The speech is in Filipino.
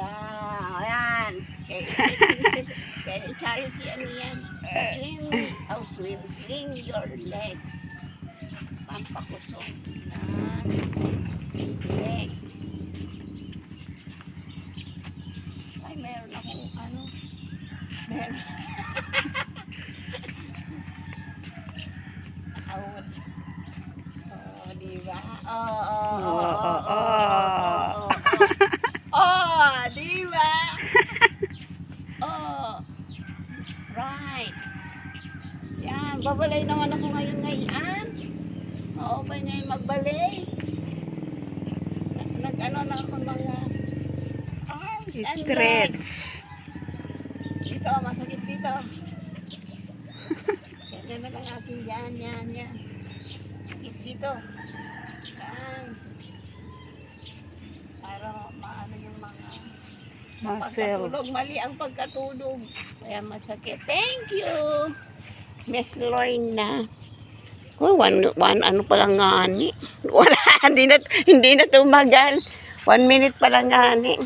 Yan. Kay Charity, ano yan? Swing your legs. Pampakusog. Yan. Legs. Ay, meron akong ano. Meron. Oh, diba? Oh, diba? Oh, right. Yan, babalay naman ako ngayon. Oo, ba niya yung magbalay? Nag-ano na ako mga arms and legs. Stretch. Dito, masakit dito. Yan na lang akin. Yan. Sakit dito. Yan. Para maano yung mga Muscle. pagkatulog. Mali ang pagkatulog. Kaya masakit. Thank you, Miss Lorna. Oh, ano pa lang nga ni. Wala, hindi na tumagal. 1 minute pa lang nga ni.